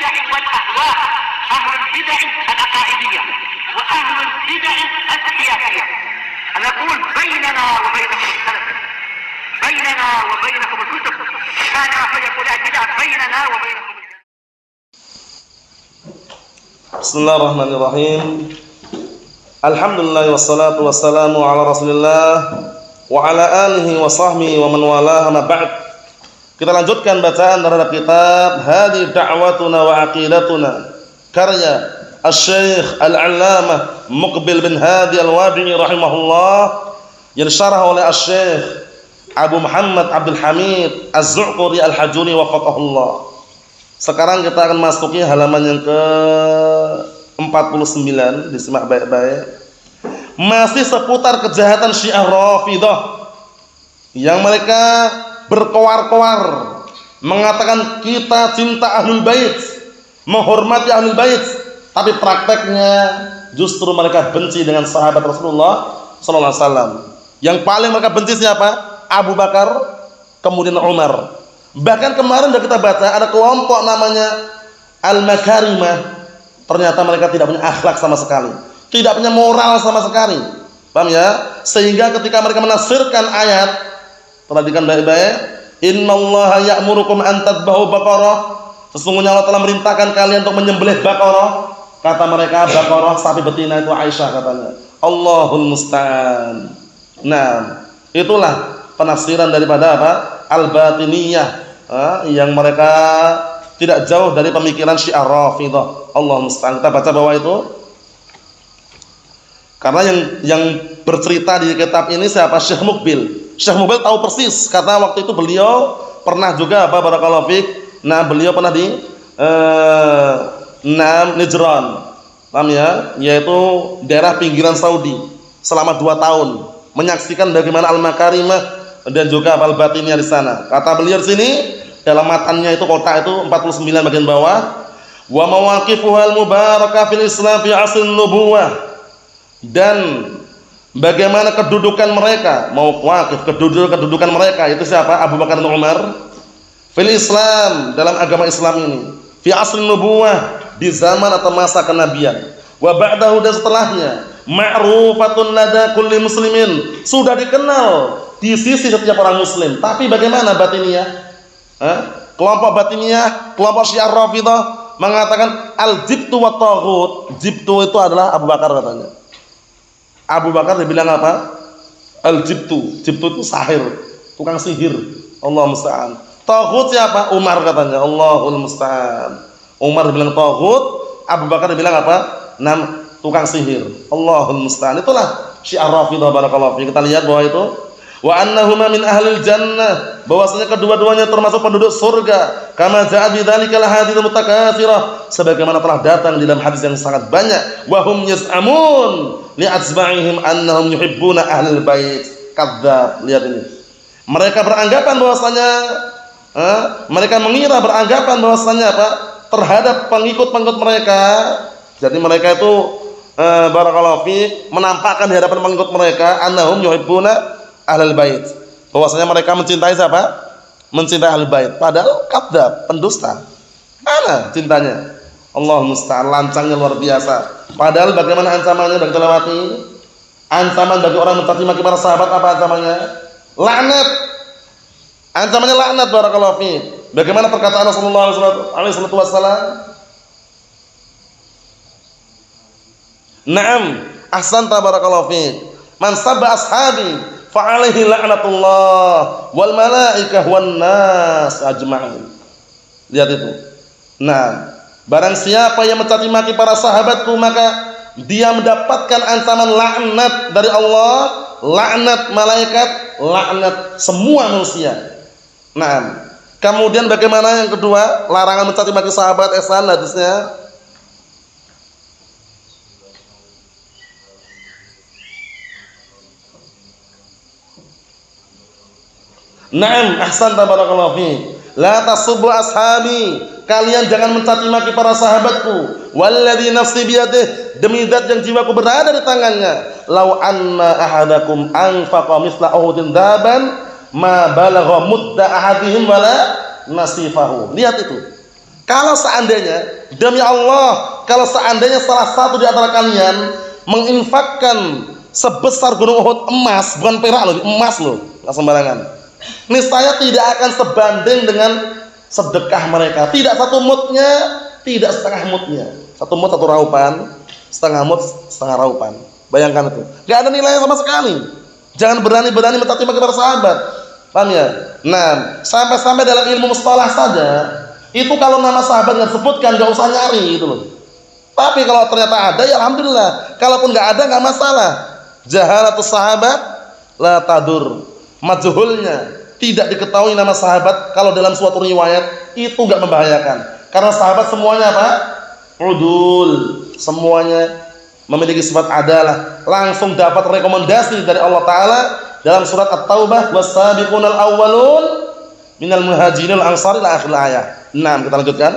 البدع والأهواء، أهل البدع العقائدية وأهل البدع السياسية. نقول بيننا وبينكم السلف، بيننا وبينكم الكتب، كان فيقول البدع بيننا وبينكم. Bismillahirrahmanirrahim. Alhamdulillah wassalatu wassalamu ala Rasulillah wa ala alihi wa sahbihi wa man walaha ma ba'd. Kita lanjutkan bacaan terhadap kitab Hadi Da'watuna wa Aqidatuna karya Asy-Syaikh Al-'Allamah Muqbil bin Hadi Al-Wadi'i rahimahullah, yang disyarah oleh Asy-Syaikh Abu Muhammad Abdul Hamid Az-Zu'quri Al-Hajuri wafaqahullah. Sekarang kita akan masuki halaman yang ke-49, disimak baik-baik. Masih seputar kejahatan Syiah Rafidhah yang mereka berkoar-koar mengatakan kita cinta Ahlul Bait, menghormati Ahlul Bait, tapi prakteknya justru mereka benci dengan sahabat Rasulullah sallallahu alaihi wasallam. Yang paling mereka benci siapa? Abu Bakar, kemudian Umar. Bahkan kemarin sudah kita baca ada kelompok namanya Al-Makarimah. Ternyata mereka tidak punya akhlak sama sekali, tidak punya moral sama sekali. Paham ya? Sehingga ketika mereka menafsirkan ayat, perhatikan baik-baik, innallaha ya'murukum an tadbahu baqarah, sesungguhnya Allah telah merintahkan kalian untuk menyembelih baqarah. Kata mereka baqarah sapi betina itu Aisyah katanya. Allahul musta'an. Nah, itulah penafsiran daripada apa? Al-Batiniyah, yang mereka tidak jauh dari pemikiran Syiah Rafidhah. Allah musta'an. Kita baca bawah itu. Karena yang bercerita di kitab ini siapa? Syekh Muqbil. Syekh Muqbil tahu persis karena waktu itu beliau pernah juga apa barakallahu fik. Nah, beliau pernah di Najran. Paham ya? Yaitu daerah pinggiran Saudi selama 2 tahun, menyaksikan bagaimana Al-Makarimah dan juga Al-Batiniyah di sana. Kata beliau di sini dalam matannya itu kotak itu 49 bagian bawah, wa mawaqifuhal mubarakah fil Islam fi asrin nubuwah, dan bagaimana kedudukan mereka, mauqif kedudukan mereka itu siapa? Abu Bakar dan Umar fil Islam, dalam agama Islam ini, fi asrin nubuwah, di zaman atau masa kenabian, wa ba'dahu, dan setelahnya, ma'rufatun lada kulli muslimin, sudah dikenal di sisi setiap orang muslim. Tapi bagaimana Batiniyah? Kelompok Batiniyah, kelompok Syiah Rafidhah mengatakan al-jibtu wa taghut. Jibtu itu adalah Abu Bakar katanya. Abu Bakar dibilang apa? Al-jibtu. Jibtu itu sahir, tukang sihir. Allah musta'an. Taghut siapa? Umar katanya. Allahul musta'an. Umar dibilang taghut, Abu Bakar dibilang apa? Tukang sihir. Allahul musta'an. Itulah Syiah Rafidhah barakallahu fiik. Kita lihat bahwa itu wa annahuma min ahlil jannah, bahwasanya kedua-duanya termasuk penduduk surga, kama ja'a bidzalika al-hadits mutakatsirah, sebagaimana telah datang di dalam hadis yang sangat banyak. Wa hum yas'amun li atsba'ihim annahum yuhibbuna ahlul bait. Kadzdzab. Lihat ini, mereka beranggapan bahwasanya mereka mengira beranggapan bahwasanya apa? Terhadap pengikut-pengikut mereka. Jadi mereka itu barakallahu fiik menampakkan di hadapan pengikut mereka annahum yuhibbuna ahlul bait, bahwasanya mereka mencintai siapa? Mencintai ahlul bait. Padahal kadzdzab, pendusta. Mana cintanya? Allah musta'an, lancangnya luar biasa. Padahal bagaimana ancamannya sudah kita lewati. Ancaman bagi orang mencaci maki para sahabat apa ancamannya? Laknat. Ancamannya laknat barakallahu fiik. Bagaimana perkataan Rasulullah alaihi wasallam? Naam, ahsanta barakallahu fiik. Man sabba ashabi fa'alaihi la'natullah wal malaikah wan nas ajma'in. Lihat itu. Nah, barang siapa yang mencaci maki para sahabatku, maka dia mendapatkan ancaman laknat dari Allah, laknat malaikat, laknat semua manusia. Nah, kemudian bagaimana yang kedua? Larangan mencaci maki sahabat, ihsan hadisnya. Naam, ahsanta barakallahu fiik. La tasubbu ashabi, kalian jangan mencaci maki para sahabatku. Walladzi nafsi biyadihi, demi zat yang jiwaku berada di tangannya. Lau anna ahadakum anfaqa misla uhudin daban ma balagha mudda ahadihim wala nasifahu. Lihat itu. Kalau seandainya, demi Allah, kalau seandainya salah satu di antara kalian menginfakkan sebesar gunung Uhud emas, bukan perak loh, emas loh, nggak sembarangan. Niscaya tidak akan sebanding dengan sedekah mereka. Tidak satu mudnya, tidak setengah mudnya. Satu mud satu raupan, setengah mud setengah raupan. Bayangkan itu, nggak ada nilainya sama sekali. Jangan berani-berani minta timah kepada sahabat, paham ya? Nah, sampai-sampai dalam ilmu mustalah saja, itu kalau nama sahabat nggak disebutkan, nggak usah nyari gitu loh. Tapi kalau ternyata ada, ya alhamdulillah. Kalaupun nggak ada, nggak masalah. Jahalatus sahabat la tadur. Majhulnya tidak diketahui nama sahabat kalau dalam suatu riwayat itu nggak membahayakan. Karena sahabat semuanya apa? Udul. Semuanya memiliki sifat adalah, langsung dapat rekomendasi dari Allah Ta'ala dalam surat At-Taubah, was-sabiqunal awwalun minal muhajirin wal ansar ila akhir ayat. Nah, kita lanjutkan.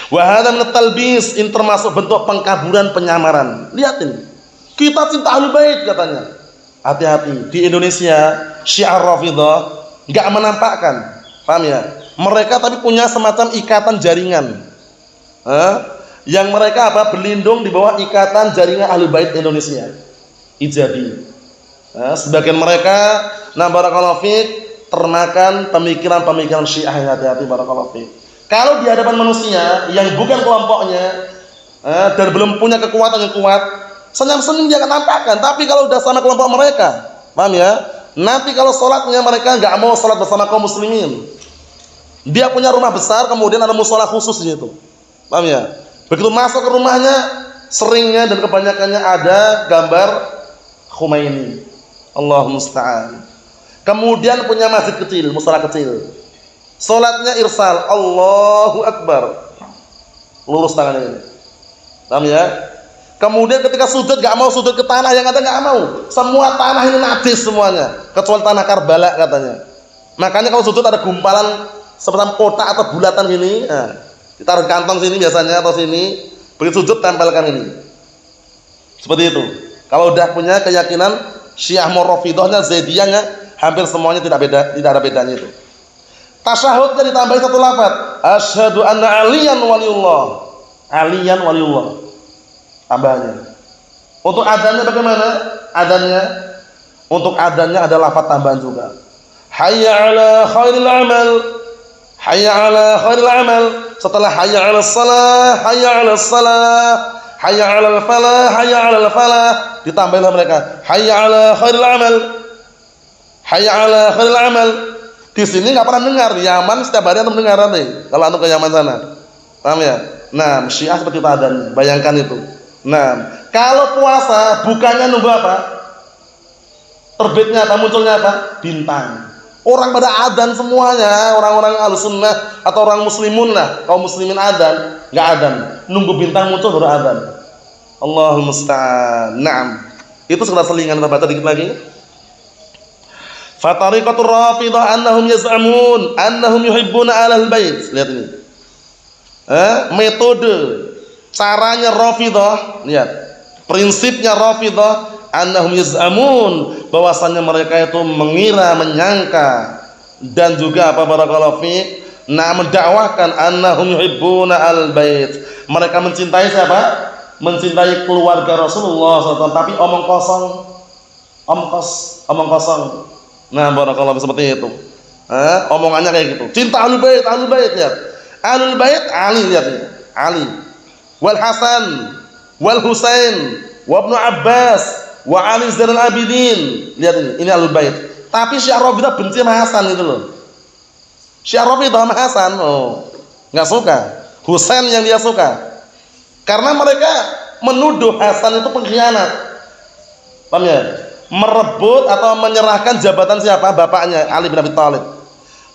Wa hadza min at-talbis, ini termasuk bentuk pengkaburan, penyamaran. Lihat ini. Kita cinta Ahlul Bait katanya. Hati-hati, di Indonesia Syiah Rafidhah enggak menampakkan. Paham ya? Mereka tapi punya semacam ikatan jaringan. Yang mereka apa? Berlindung di bawah ikatan jaringan Ahlul Bait Indonesia. Ijabi. Sebagian mereka, nah barakallahu fiik, termakan pemikiran-pemikiran Syiah. Hati-hati, barakallahu fiik. Kalau di hadapan manusia yang bukan kelompoknya dan belum punya kekuatan yang kuat, senyum-senyum dia akan nampakkan. Tapi kalau sudah sama kelompok mereka, paham ya? Nanti kalau sholatnya mereka nggak mau sholat bersama kaum muslimin. Dia punya rumah besar, kemudian ada musola khusus di situ, paham ya? Begitu masuk ke rumahnya, seringnya dan kebanyakannya ada gambar Khomeini. Allahu musta'an. Kemudian punya masjid kecil, musola kecil. Salatnya irsal, Allahu Akbar. Lurus tangannya ini. Paham ya? Kemudian ketika sujud enggak mau sujud ke tanah, yang ada enggak mau. Semua tanah ini najis semuanya, kecuali tanah Karbala katanya. Makanya kalau sujud ada gumpalan seperti kotak atau bulatan gini, ditaruh di kantong sini biasanya atau sini, begitu sujud tempelkan ini. Seperti itu. Kalau udah punya keyakinan Syiah Rafidhahnya, Zaidiyahnya, hampir semuanya tidak ada bedanya itu. Tasyahudnya ditambahi satu lafaz, asyhadu anna aliyan waliyullah. Aliyan waliyullah. Tambahannya. Untuk adzannya bagaimana? Adzannya, untuk adzannya ada lafaz tambahan juga. Hayya 'ala khairil amal. Hayya 'ala khairil amal. Setelah hayya 'alas shalah, hayya 'alas shalah, hayya 'alal falah, hayya 'alal falah, ditambahilah mereka hayya 'ala khairil amal. Hayya 'ala khairil amal. Di sini nggak pernah dengar. Di Yaman setiap hari antum dengar nanti. Kalau antum ke Yaman sana, paham ya? Nah, Syiah seperti itu adanya. Bayangkan itu. Nah, kalau puasa bukannya nunggu apa? Terbitnya apa? Munculnya apa? Bintang. Orang pada adzan semuanya, orang-orang Ahlussunnah atau orang muslimun lah, kaum muslimin adzan, nggak adzan. Nunggu bintang muncul baru adzan. Allahul musta'an. Naam. Itu sekedar selingan, kita baca dikit lagi. Fatariqatur Rafidhah annahum yaz'amun annahum yuhibbuna ahlal bait. Lihat ini. Metode caranya Rafidhah, lihat. Prinsipnya Rafidhah annahum yaz'amun, bahwasannya mereka itu mengira, menyangka dan juga apa barakallahu fiik, mendakwahkan annahum yuhibbuna ahlal bait. Mereka mencintai siapa? Mencintai keluarga Rasulullah SAW, tapi omong kosong. Nah, barakallahu seperti itu. Omongannya kayak gitu. Cinta Ahlul Bait, Ahlul Bait, lihat. Ahlul Bait Ali, lihat ini. Ali. Wal Hasan, wal Husain, wa Ibnu Abbas, wa Ali Zainal Abidin. Lihat ini. Ini Ahlul Bait. Tapi Syiah Rafidhah benci sama Hasan gitu loh. Syiah Rafidhah sama Hasan, enggak suka. Husain yang dia suka. Karena mereka menuduh Hasan itu pengkhianat. Paham ya? Merebut atau menyerahkan jabatan siapa? Bapaknya Ali bin Abi Thalib.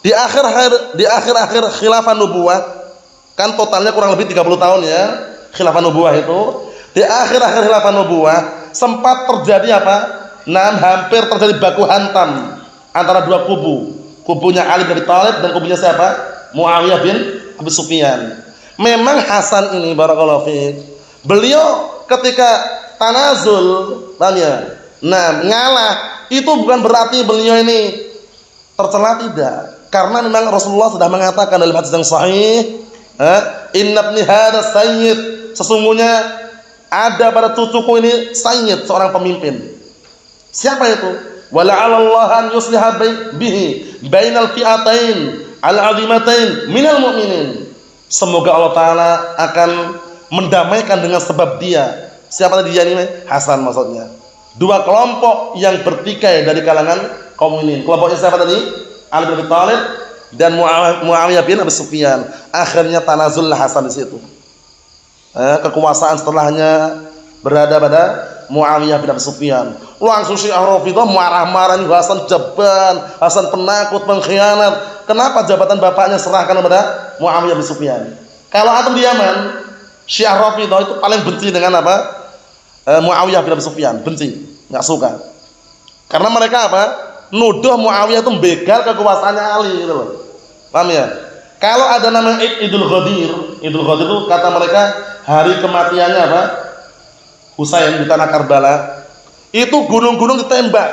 Di akhir khilafah nubuwah, kan totalnya kurang lebih 30 tahun ya, khilafah nubuwah itu. Di akhir khilafah nubuwah sempat terjadi apa? Hampir terjadi baku hantam antara dua kubu. Kubunya Ali bin Abi Thalib dan kubunya siapa? Muawiyah bin Abi Sufyan. Memang Hasan ini barakallahu fiik, beliau ketika tanazul, paham ya? Ngalah itu bukan berarti beliau ini tercela, tidak. Karena memang Rasulullah sudah mengatakan dalam hadis yang sahih, Inna ibni hadza sayyid, sesungguhnya ada pada cucuku ini sayyid, seorang pemimpin. Siapa itu? Wala'alla Allah an yusliha bihi bainal fi'atain al-'azimatain minal mu'minin. Semoga Allah Ta'ala akan mendamaikan dengan sebab dia. Siapa tadi dia ini? Hasan maksudnya. Dua kelompok yang bertikai dari kalangan kaum mukminin. Kelompoknya siapa tadi? Ali bin Abi Thalib dan Muawiyah bin Abi Sufyan. Akhirnya tanazul Hasan di situ. Kekuasaan setelahnya berada pada Muawiyah bin Abi Sufyan. Langsung Syiah Rafidhah marah-marah, Hasan jaban, Hasan penakut, pengkhianat. Kenapa jabatan bapaknya serahkan kepada Muawiyah bin Sufyan? Kalau antum di Yaman, Syiah Rafidhah itu paling benci dengan apa? Muawiyah bin Abi Sufyan, benci, enggak suka. Karena mereka apa? Nuduh Muawiyah itu begal kekuasaannya Ali gitu loh. Paham ya? Kalau ada nama Idul Ghadir itu kata mereka hari kematiannya apa? Husain di tanah Karbala. Itu gunung-gunung ditembak.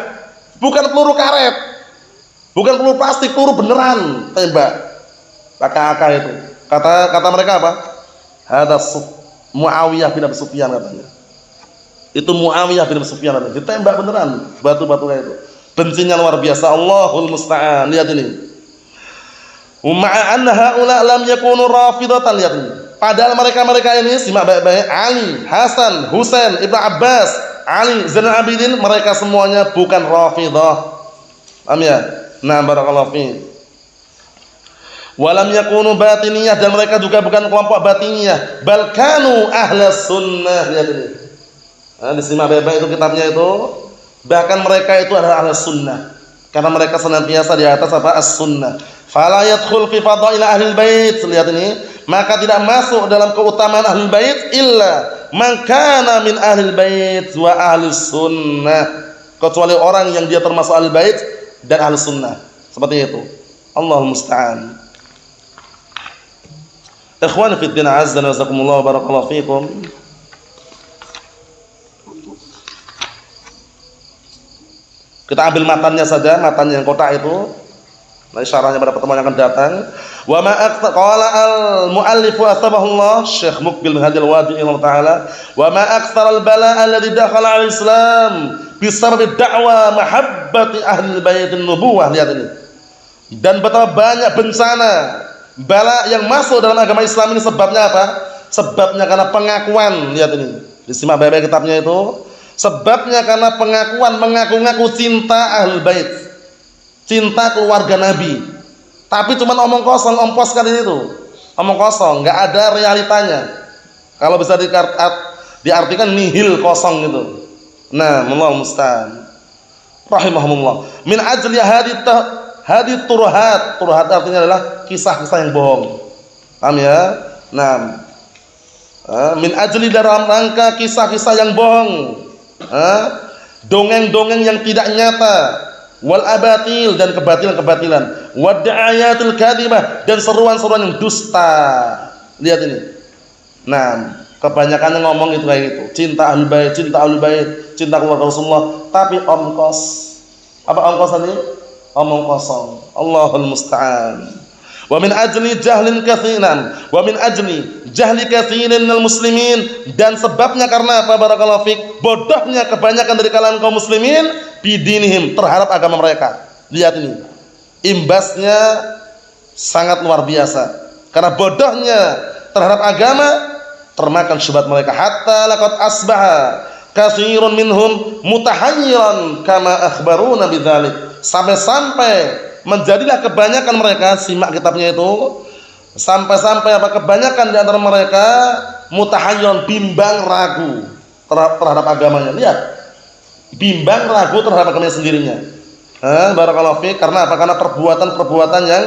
Bukan peluru karet. Bukan peluru plastik, peluru beneran tembak. AK itu. Kata mereka apa? Hadza Muawiyah bin Abi Sufyan katanya. Itu Muawiyah bin Abi Sufyan katanya. Ditembak beneran batu-batunya itu. Bencinya luar biasa. Allahul musta'an. Lihat ini. Ma'a anna haula lam yakunu rafidatan, lihat ini. Padahal mereka ini simak baik-baik, Ali, Hasan, Husain, Ibnu Abbas, Ali, Zainal Abidin, mereka semuanya bukan Rafidah. Paham ya? Nah, barakallahu fi. Walam yakunu batiniyah, dan mereka juga bukan kelompok batiniyah, bal kanu ahlas sunnah. Lihat ini. Nah, disimak baik-baik itu kitabnya itu. Bahkan mereka itu adalah ahlas sunnah. Karena mereka senantiasa di atas apa? As-sunnah. Fala yadkhul fi fadail ahlil bait. Lihat ini. Maka tidak masuk dalam keutamaan ahlul bait illa man kana min ahlil bait wa ahlus sunnah, kecuali orang yang dia termasuk ahlul bait dan ahlus sunnah. Seperti itu. Allahul musta'an. Ikhwan fi din, azza wa jazakumullah, barakallahu fikum. Kita ambil matannya saja, matan yang kotak itu. Nah, isyarahnya pada pertemuan yang akan datang. Wa ma qala al-muallif wa asbahullah Syekh Muqbil bin Hadi al-Wadi taala, wa ma aktsar al-bala alladhi dakhala al-Islam bi sabab da'wa mahabbati ahli bait an-nubuwah. Lihat ini. Dan betapa banyak bencana bala yang masuk dalam agama Islam ini sebabnya apa? Sebabnya karena pengakuan. Lihat ini. Disimak baik-baik kitabnya itu. Sebabnya karena pengakuan, mengaku-ngaku cinta ahli bait. Cinta keluarga Nabi, tapi cuma omong kosong, ompos kali itu, omong kosong, nggak ada realitanya. Kalau bisa diartikan nihil, kosong gitu. Nah, Allah musta'an. Rahimahumullah. Min ajli hadi turuhat artinya adalah kisah-kisah yang bohong. Paham ya? Nah, min ajli dalam rangka kisah-kisah yang bohong, dongeng-dongeng yang tidak nyata. Wal abatil, dan kebatilan-kebatilan, wad da'ayatul kadhibah, dan seruan-seruan yang dusta. Lihat ini. Nah, kebanyakan yang ngomong itu kayak gitu. Cinta ahlul bait, cinta keluarga Rasulullah, tapi ongkos. Apa ongkos tadi? Omong kosong. Allahul musta'an. Wa min ajli jahlin katsiran, wa min ajli jahli katsirin minal muslimin, dan sebabnya karena apa? Barakallahu fik, bodohnya kebanyakan dari kalangan kaum muslimin bidinihim, terhadap agama mereka. Lihat ini. Imbasnya sangat luar biasa. Karena bodohnya terhadap agama, termakan syubhat mereka. Hatta laqad asbaha katsirun minhum mutahayyiran kama akhbaruna bidzalik. Sampai-sampai menjadilah kebanyakan mereka, simak kitabnya itu, sampai-sampai apa? Kebanyakan di antara mereka mutahayyiran, bimbang ragu terhadap agamanya. Lihat. Bimbang ragu terhadap agamanya sendirinya. Barakallahu fiik. Karena apa? Karena perbuatan-perbuatan yang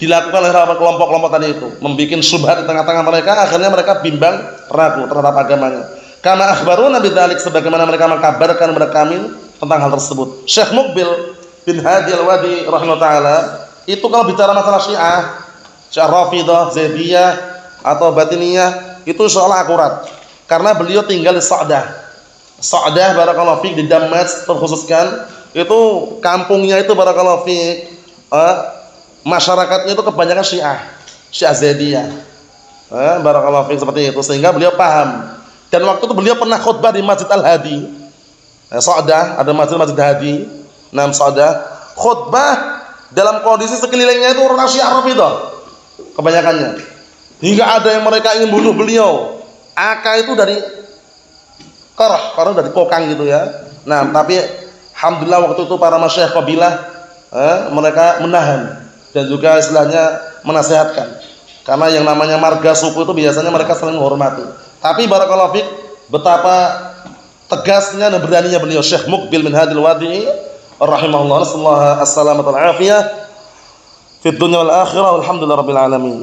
dilakukan oleh kelompok-kelompok tadi itu, membuat syubhat di tengah-tengah mereka, akhirnya mereka bimbang ragu terhadap agamanya. Karena akhbaruna bidzalik, sebagaimana mereka mengkabarkan kepada kami tentang hal tersebut. Syekh Muqbil bin Hadi al-Wadi rahimahullah taala itu kalau bicara masalah Syiah Rafidhah, Zaidiyah atau Batiniyah itu seolah akurat. Karena beliau tinggal di Sa'dah barakallahu fiik, di Damas terkhususkan. Itu kampungnya itu barakallahu fiik, masyarakatnya itu kebanyakan Syiah. Syazidiyah. Barakallahu fiik, seperti itu, sehingga beliau paham. Dan waktu itu beliau pernah khutbah di Masjid Al-Hadi. Sa'dah, ada Masjid Hadi. Sa'dah, khutbah dalam kondisi sekelilingnya itu orang Syiah Rafidhah kebanyakannya. Hingga ada yang mereka ingin bunuh beliau. Aka itu dari karena dari kokang gitu ya. Tapi alhamdulillah waktu itu para masyayikh qabilah mereka menahan dan juga istilahnya menasehatkan. Karena yang namanya marga suku itu biasanya mereka saling menghormati. Tapi barakallahu fiik, betapa tegasnya dan beraninya beliau Syekh Muqbil bin Hadil Wadi'i rahimahullah, sallallahu alaihi wasallam, al-afiyah fid dunya wal akhirah, walhamdulillahirabbil alamin.